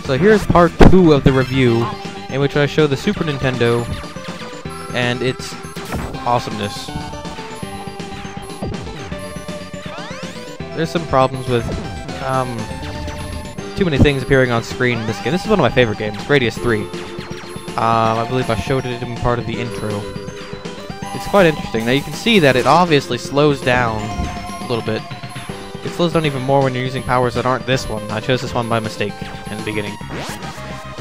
So here's part 2 of the review, in which I show the Super Nintendo and its awesomeness. There's some problems with too many things appearing on screen in this game. This is one of my favorite games, Gradius 3. I believe I showed it in part of the intro. It's quite interesting. Now you can see that it obviously slows down a little bit. It slows down even more when you're using powers that aren't this one. I chose this one by mistake in the beginning.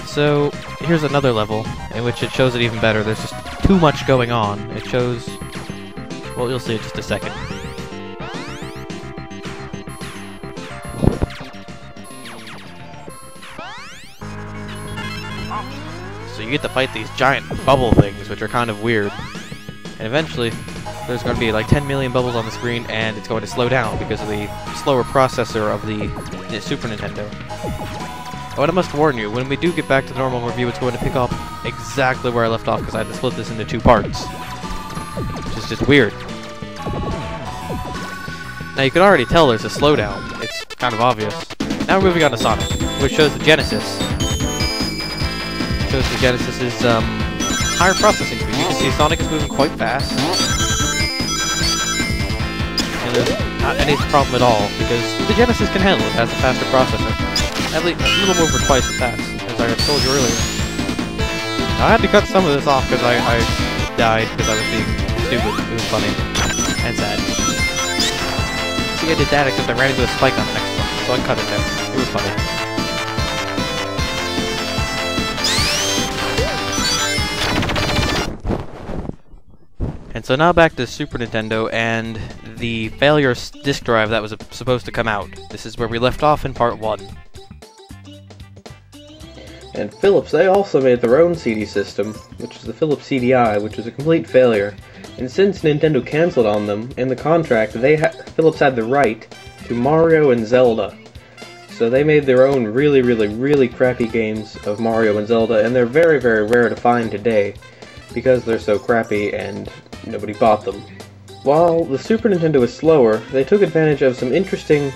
So, here's another level in which it shows it even better. There's just too much going on. It shows... well, you'll see in just a second. So you get to fight these giant bubble things, which are kind of weird. And eventually, there's going to be like 10 million bubbles on the screen, and it's going to slow down because of the slower processor of the Super Nintendo. Oh, and I must warn you, when we do get back to the normal review, it's going to pick up exactly where I left off, because I had to split this into 2 parts. Which is just weird. Now you can already tell there's a slowdown. It's kind of obvious. Now we're moving on to Sonic, which shows the Genesis. It shows the Genesis's higher processing speed. You can see Sonic is moving quite fast. And there's not any problem at all, because the Genesis can handle it. It has a faster processor. At least a little over twice as fast, as I told you earlier. Now, I had to cut some of this off because I died because I was being stupid. It was funny. And sad. See, I did that except I ran into a spike on the next one, so I cut it there. It was funny. And so now back to Super Nintendo and the failure disk drive that was supposed to come out. This is where we left off in part 1. And Philips, they also made their own CD system, which is the Philips CDI, which was a complete failure. And since Nintendo cancelled on them, in the contract, Philips had the right to Mario and Zelda. So they made their own really crappy games of Mario and Zelda, and they're very rare to find today, because they're so crappy and nobody bought them. While the Super Nintendo is slower, they took advantage of some interesting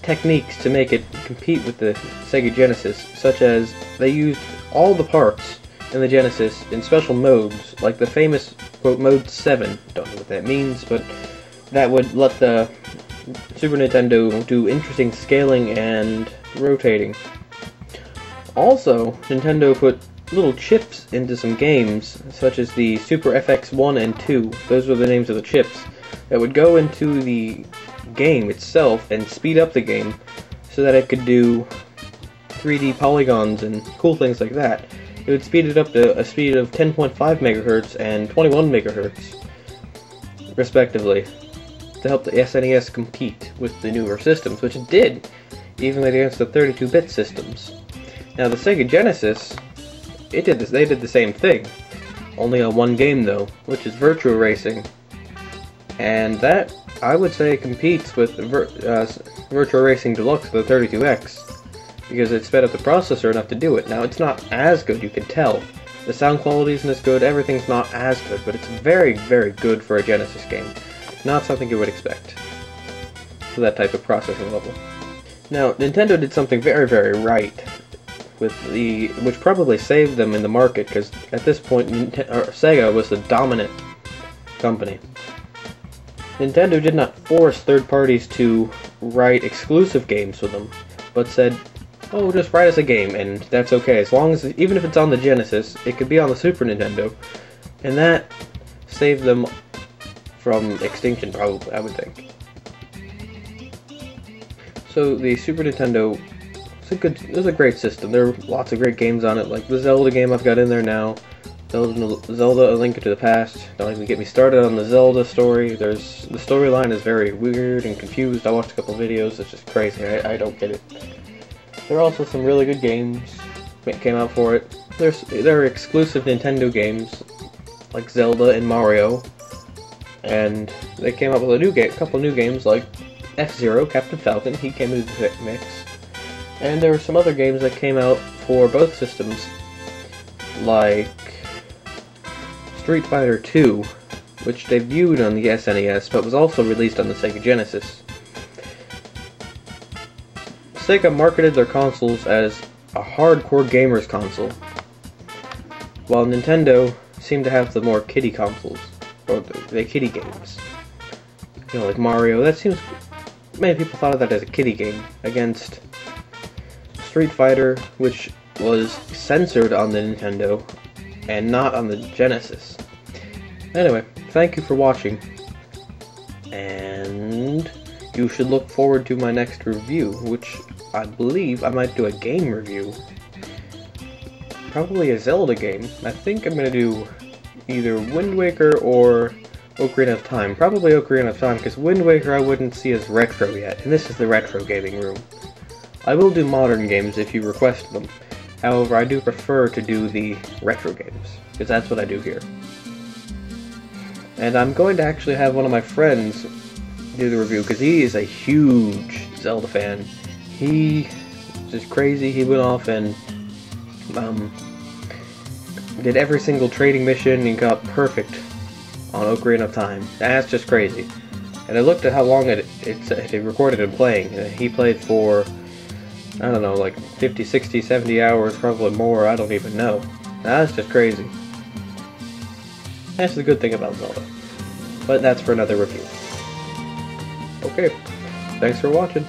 techniques to make it compete with the Sega Genesis, such as they used all the parts in the Genesis in special modes, like the famous, quote, Mode 7. Don't know what that means, but that would let the Super Nintendo do interesting scaling and rotating. Also, Nintendo put little chips into some games, such as the Super FX 1 and 2. Those were the names of the chips that would go into the game itself and speed up the game so that it could do 3D polygons and cool things like that. It would speed it up to a speed of 10.5 megahertz and 21 megahertz, respectively, to help the SNES compete with the newer systems, which it did, even against the 32-bit systems. Now the Sega Genesis, they did the same thing, only on one game though, which is Virtua Racing, and that, I would say, competes with Virtua Racing Deluxe for the 32X, because it sped up the processor enough to do it. Now, it's not as good, you can tell. The sound quality isn't as good, everything's not as good, but it's very good for a Genesis game. Not something you would expect for that type of processing level. Now, Nintendo did something very right, which probably saved them in the market, because at this point, Sega was the dominant company. Nintendo did not force third parties to write exclusive games for them, but said, oh, just write us a game, and that's okay, as long as, even if it's on the Genesis, it could be on the Super Nintendo, and that saved them from extinction, probably, I would think. So, the Super Nintendo, it was a great system. There are lots of great games on it, like the Zelda game I've got in there now, Zelda: A Link to the Past. Don't even get me started on the Zelda story. The storyline is very weird and confused. I watched a couple videos. It's just crazy. I don't get it. There are also some really good games that came out for it. There are exclusive Nintendo games like Zelda and Mario, and they came up with a couple new games like F-Zero, Captain Falcon. He came into the mix, and there were some other games that came out for both systems, like Street Fighter 2, which debuted on the SNES, but was also released on the Sega Genesis. Sega marketed their consoles as a hardcore gamer's console, while Nintendo seemed to have the more kiddie consoles, or the kiddie games. You know, like Mario, that seems... Many people thought of that as a kiddie game, against Street Fighter, which was censored on the Nintendo, and not on the Genesis. Anyway, thank you for watching, and you should look forward to my next review, which I believe I might do a game review. Probably a Zelda game. I think I'm going to do either Wind Waker or Ocarina of Time. Probably Ocarina of Time, because Wind Waker I wouldn't see as retro yet, and this is the retro gaming room. I will do modern games if you request them. However, I do prefer to do the retro games, because that's what I do here. And I'm going to actually have one of my friends do the review, because he is a huge Zelda fan. He is just crazy. He went off and did every single trading mission and got perfect on Ocarina of Time. That's just crazy. And I looked at how long it recorded him playing. He played for, I don't know, like 50, 60, 70 hours, probably more, I don't even know. That's just crazy. That's the good thing about Zelda. But that's for another review. Okay, thanks for watching.